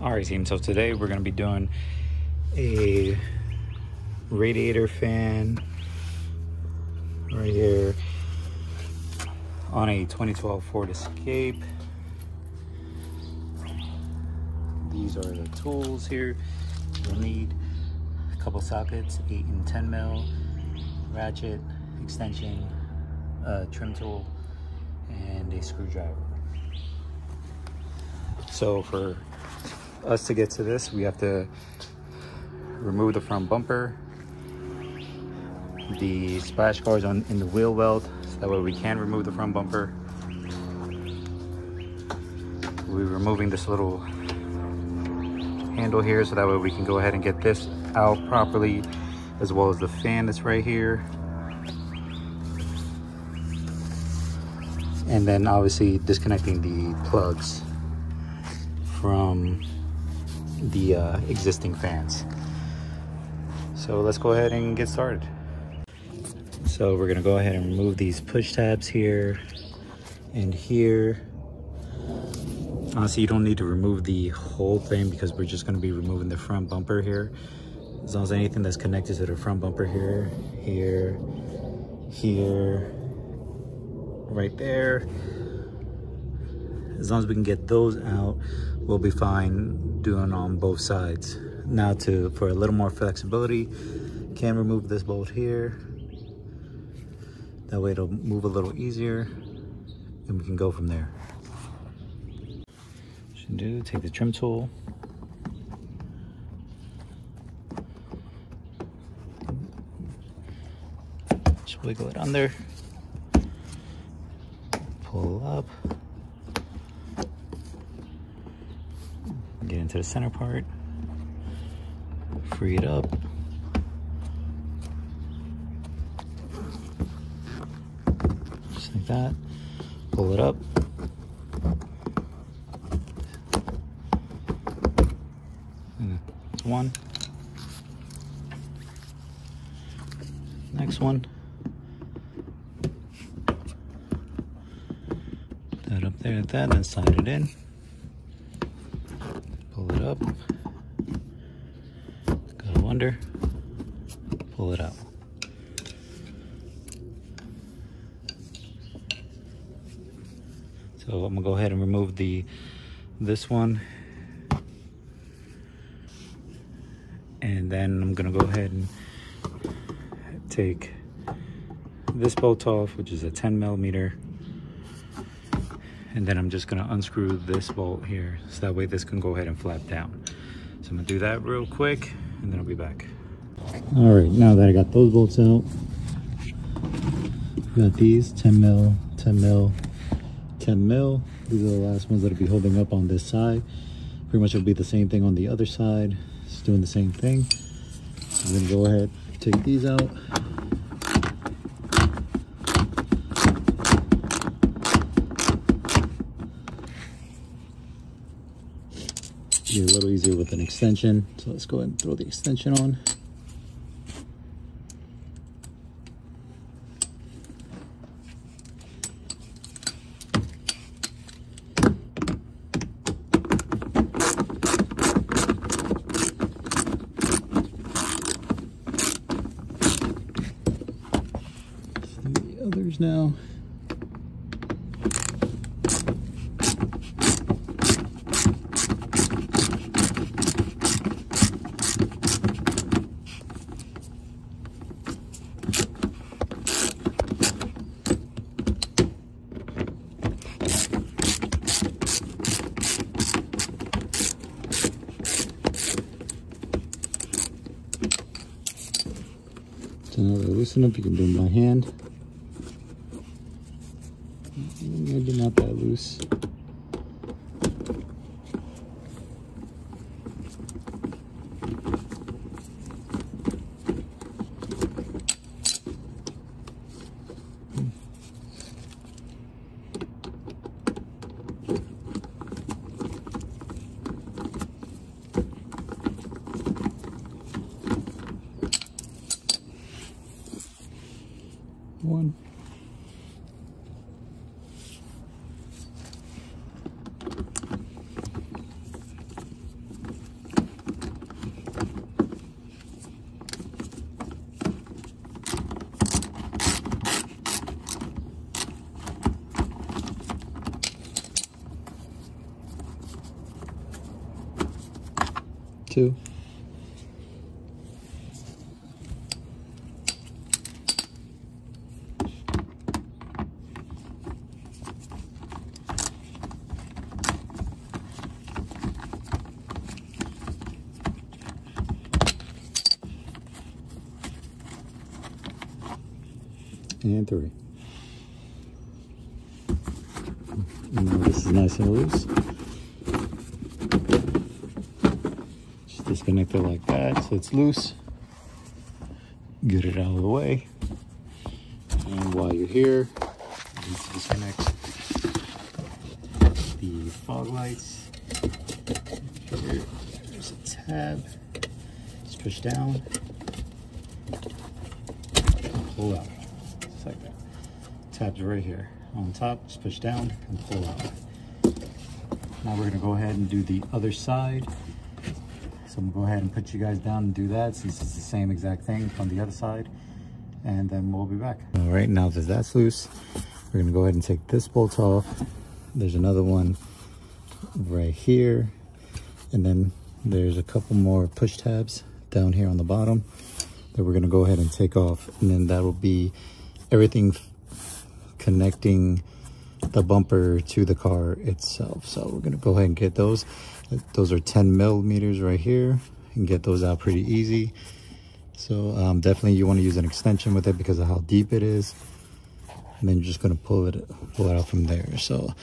Alright team, so today we're going to be doing a radiator fan right here on a 2012 Ford Escape. These are the tools here. You'll need a couple sockets, 8 and 10 mil, ratchet, extension, trim tool, and a screwdriver. So for us to get to this, we have to remove the front bumper, the splash guards in the wheel weld, so that way we can remove the front bumper. We're removing this little handle here, so that way we can go ahead and get this out properly, as well as the fan that's right here. And then obviously disconnecting the plugs from the existing fans. So let's go ahead and get started. So we're gonna go ahead and remove these push tabs here and here. Honestly, you don't need to remove the whole thing because we're just gonna be removing the front bumper here. As long as anything that's connected to the front bumper here, here, right there, as long as we can get those out, we'll be fine doing on both sides. Now for a little more flexibility, can remove this bolt here. That way it'll move a little easier and we can go from there. Should do, take the trim tool. Just wiggle it under. Pull up. Get into the center part, free it up, just like that, pull it up, one, next one, put that up there like that, then slide it in. Pull it up, go under, pull it out. So I'm gonna go ahead and remove this one, and then I'm gonna go ahead and take this bolt off, which is a 10 millimeter. And then I'm just gonna unscrew this bolt here, so that way this can go ahead and flap down. So I'm gonna do that real quick, and then I'll be back. All right, now that I got those bolts out, got these 10 mil, 10 mil, 10 mil. These are the last ones that'll be holding up on this side. Pretty much it'll be the same thing on the other side. Just doing the same thing. I'm gonna go ahead, take these out. Be a little easier with an extension, so let's go ahead and throw the extension on. See the others now. So now they're loosen up, you can do them by hand. Maybe not that loose. One. 2. And 3. Now this is nice and loose. Just disconnect it like that so it's loose. Get it out of the way. And while you're here, you need to disconnect the fog lights. Here, there's a tab. Just push down. And pull out. Just like that. Tabs right here. On top, just push down and pull out. Now we're gonna go ahead and do the other side. So I'm gonna go ahead and put you guys down and do that since it's the same exact thing from the other side. And then we'll be back. All right, now that that's loose, we're gonna go ahead and take this bolt off. There's another one right here. And then there's a couple more push tabs down here on the bottom that we're gonna go ahead and take off. And then that'll be everything connecting the bumper to the car itself. So we're gonna go ahead and get those. Those are 10 millimeters right here. You can get those out pretty easy. So definitely you want to use an extension with it because of how deep it is. And then you're just gonna pull it out from there. So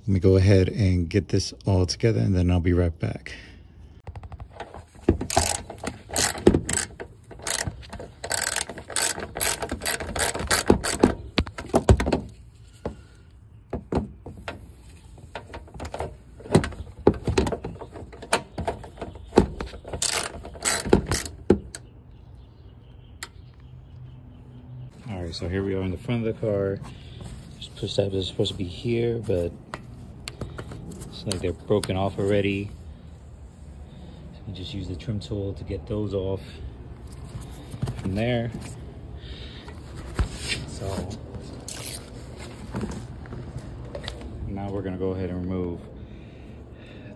let me go ahead and get this all together and then I'll be right back. Alright, so here we are in the front of the car. Just push tabs are supposed to be here, but it's like they're broken off already. So you just use the trim tool to get those off from there. So now we're gonna go ahead and remove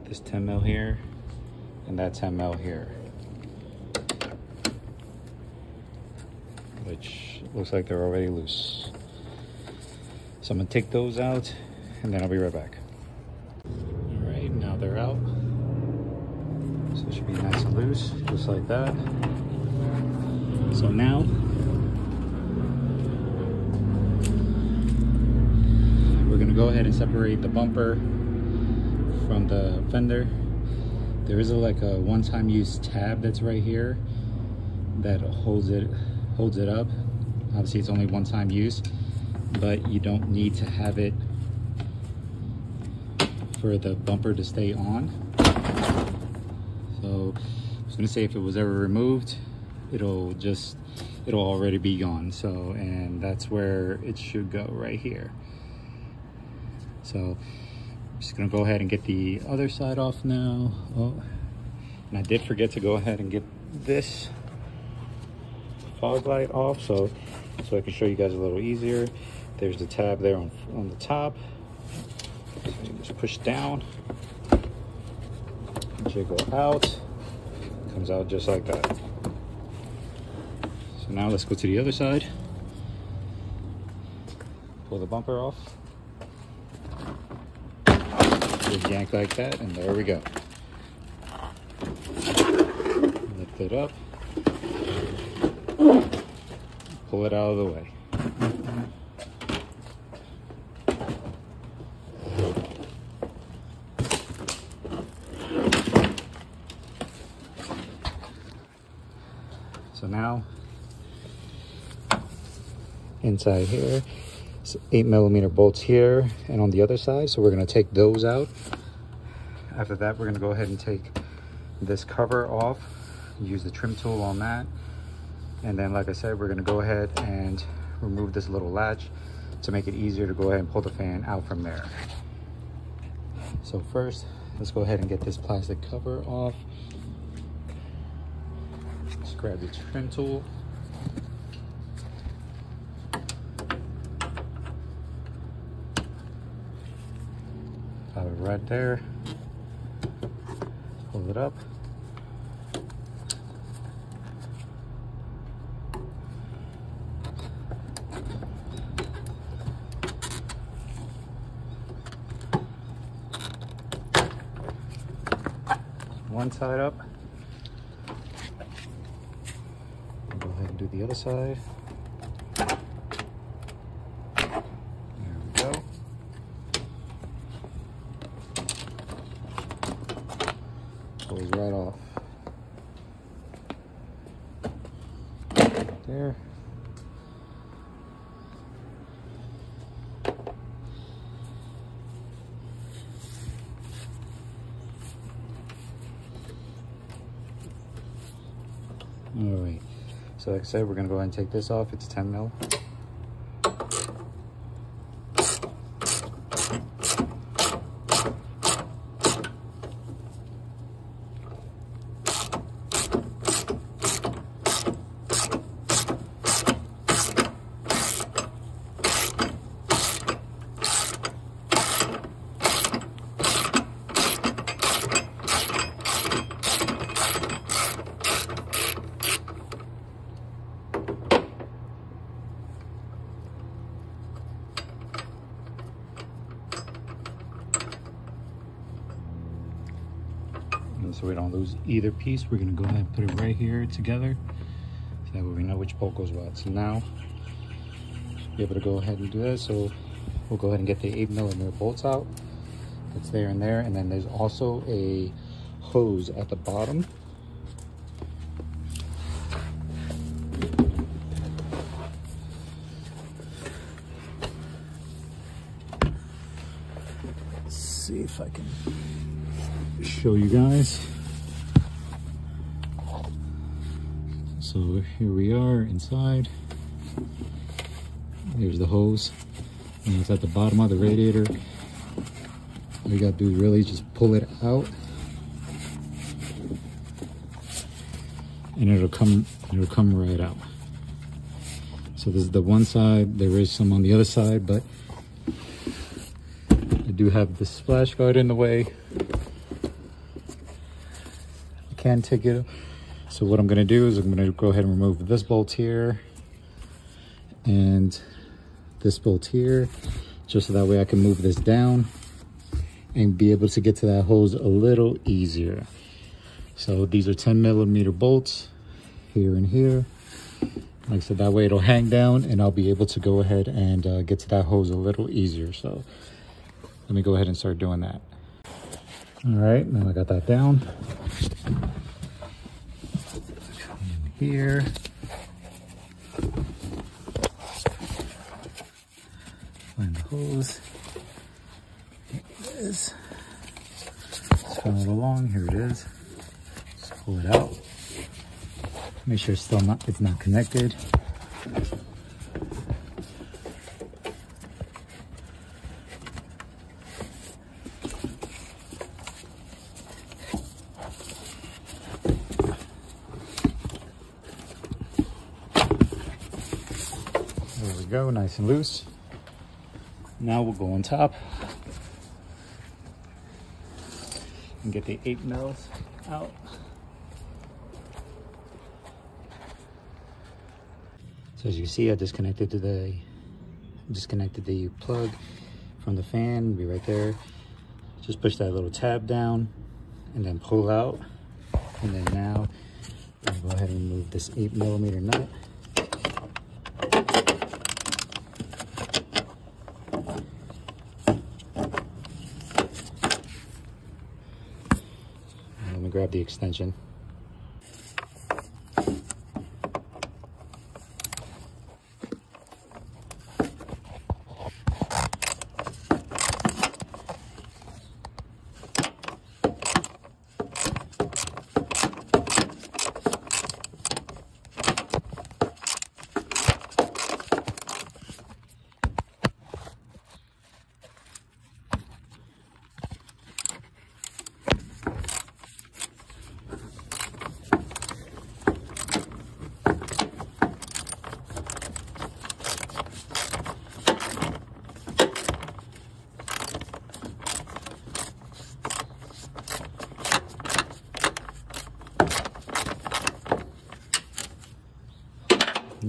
this 10 mil here and that 10 mil here, which looks like they're already loose. So I'm gonna take those out and then I'll be right back. All right, now they're out. So it should be nice and loose, just like that. So now, we're gonna go ahead and separate the bumper from the fender. There is like a one-time use tab that's right here that holds it up. Obviously it's only one-time use, but you don't need to have it for the bumper to stay on. So I was gonna say if it was ever removed, it'll already be gone. So, and that's where it should go, right here. So I'm just gonna go ahead and get the other side off now. Oh, and I did forget to go ahead and get this fog light off so I can show you guys a little easier. There's the tab there on the top. So you just push down, jiggle out, comes out just like that. So now let's go to the other side. Pull the bumper off. Just yank like that, and there we go. Lift it up. Pull it out of the way. So now, inside here, it's 8 millimeter bolts here and on the other side. So we're gonna take those out. After that, we're gonna go ahead and take this cover off, use the trim tool on that. And then, like I said, we're gonna go ahead and remove this little latch to make it easier to go ahead and pull the fan out from there. So first, let's go ahead and get this plastic cover off. Just grab the trim tool. Have it right there. Pull it up. one side up. Go ahead and do the other side. There we go. Pulls right off. Right there. All right, so like I said, we're gonna go ahead and take this off. It's 10 mil. So we don't lose either piece, we're going to go ahead and put it right here together, so that way we know which bolt goes what. So now be able to go ahead and do that. So we'll go ahead and get the 8mm bolts out. It's there and there, and then there's also a hose at the bottom. Let's see if I can show you guys. So here we are inside. There's the hose, and it's at the bottom of the radiator. All you gotta do is really just pull it out, and it'll come right out. So this is the one side. There is some on the other side, but I do have the splash guard in the way. Can take it. So what I'm going to do is I'm going to go ahead and remove this bolt here and this bolt here, just so that way I can move this down and be able to get to that hose a little easier. So these are 10mm bolts here and here. Like I said, that way it'll hang down and I'll be able to go ahead and get to that hose a little easier. So let me go ahead and start doing that. All right, now I got that down. Here. Find the hose. Here it is. Just follow it along. Here it is. Just pull it out. Make sure it's not connected. There we go, nice and loose. Now we'll go on top and get the 8mm out. So as you can see, I disconnected the plug from the fan. It'll be right there. Just push that little tab down and then pull out. And then now I'll go ahead and remove this 8mm nut. Let me grab the extension.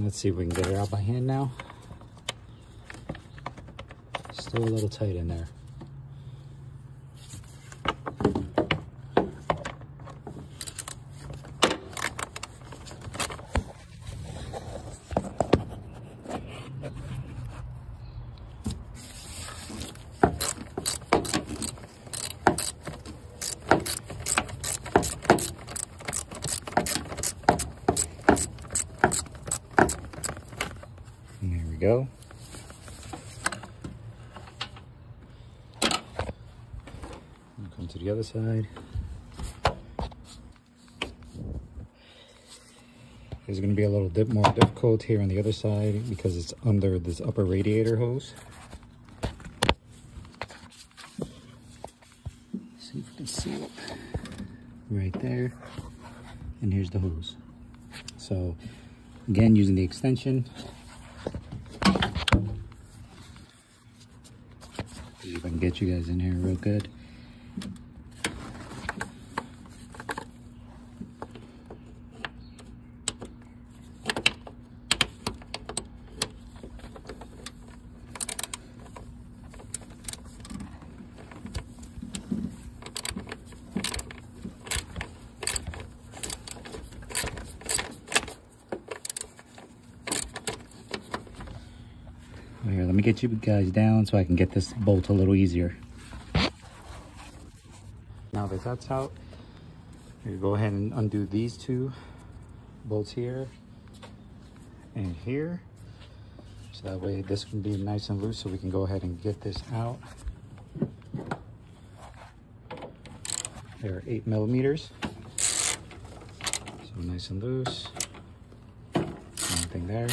Let's see if we can get it out by hand now. Still a little tight in there. go. Come to the other side. It's going to be a little bit more difficult here on the other side because it's under this upper radiator hose. See if you can see it right there. And here's the hose. So again, using the extension. See if I can get you guys in here real good. Here, let me get you guys down so I can get this bolt a little easier. Now that that's out, you go ahead and undo these two bolts here and here. So that way this can be nice and loose so we can go ahead and get this out. They're 8 millimeters. So nice and loose. Same thing there.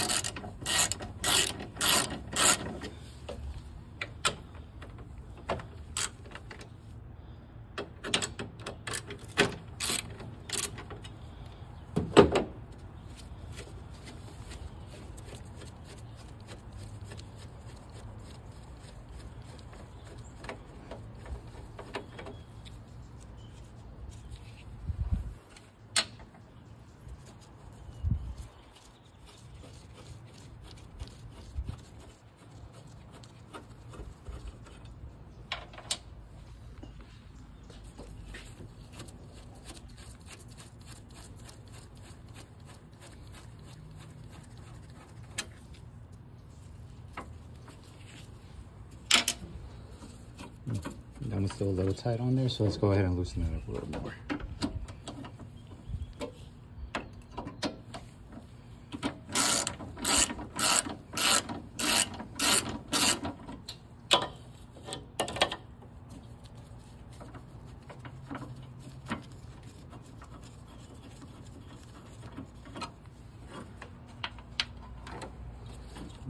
That one's still a little tight on there, so let's go ahead and loosen it up a little more.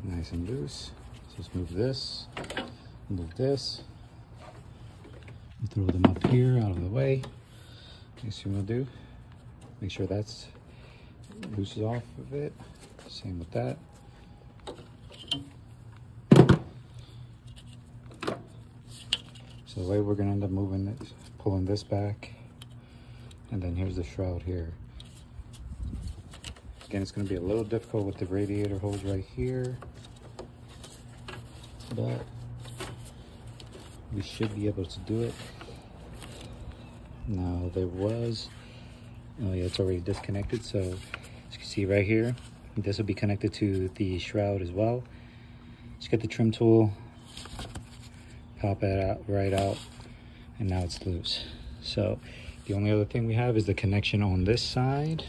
Nice and loose. So let's move this, move this. Throw them up here out of the way. Next thing we'll do, make sure that's looses off of it. Same with that. So the way we're gonna end up moving it, pulling this back, and then here's the shroud here. Again, it's gonna be a little difficult with the radiator hose right here, but we should be able to do it. Now there was, oh yeah, it's already disconnected. So as you can see right here, this will be connected to the shroud as well. Just get the trim tool, pop it out, right out, and now it's loose. So the only other thing we have is the connection on this side.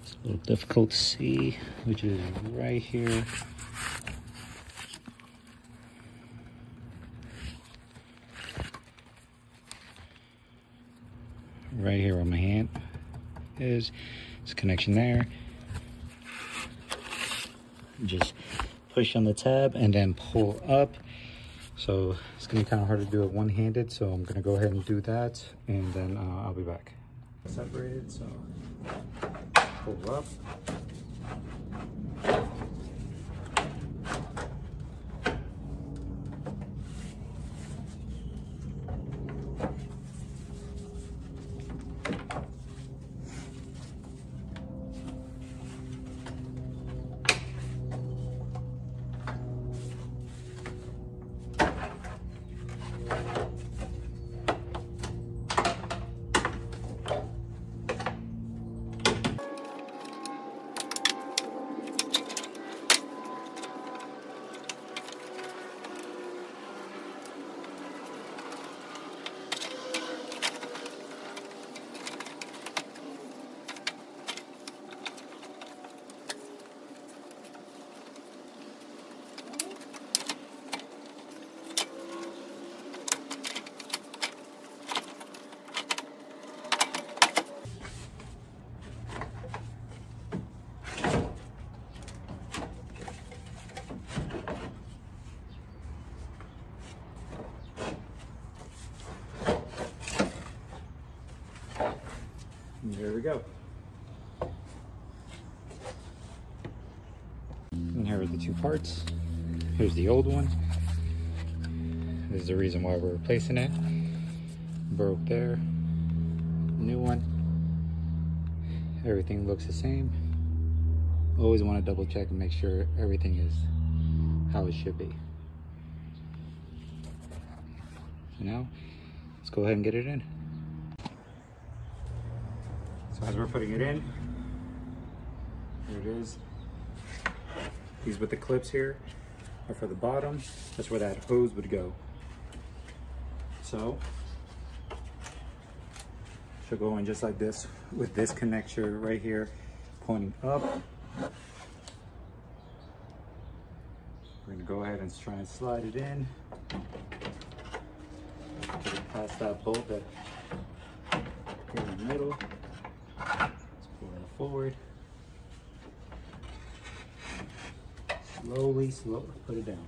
It's a little difficult to see, which is right here. Right here where my hand is. There's a connection there. Just push on the tab and then pull up. So it's gonna be kind of hard to do it one-handed, so I'm gonna go ahead and do that, and then I'll be back. Separated, so pull up. And there we go. And here are the two parts. Here's the old one. This is the reason why we're replacing it. Broke there. New one. Everything looks the same. Always want to double check and make sure everything is how it should be. So now, let's go ahead and get it in. So as we're putting it in, here it is. These with the clips here are for the bottom. That's where that hose would go. So, should go in just like this with this connector right here pointing up. We're gonna go ahead and try and slide it in. Get it past that bolt that here in the middle. Let's pull that forward. Slowly put it down.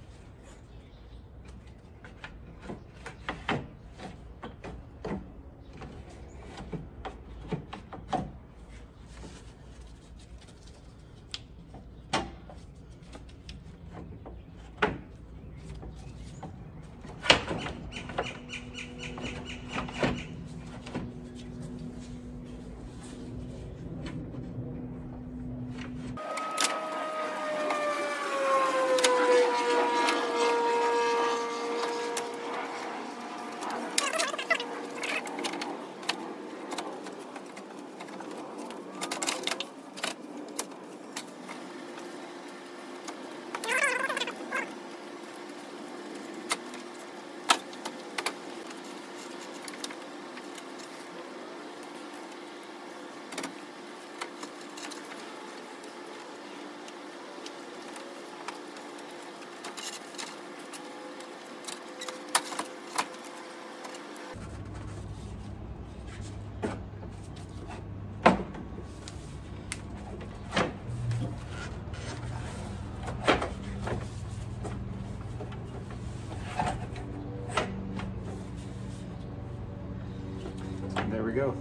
There we go.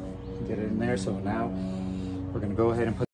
Get it in there. So now we're going to go ahead and put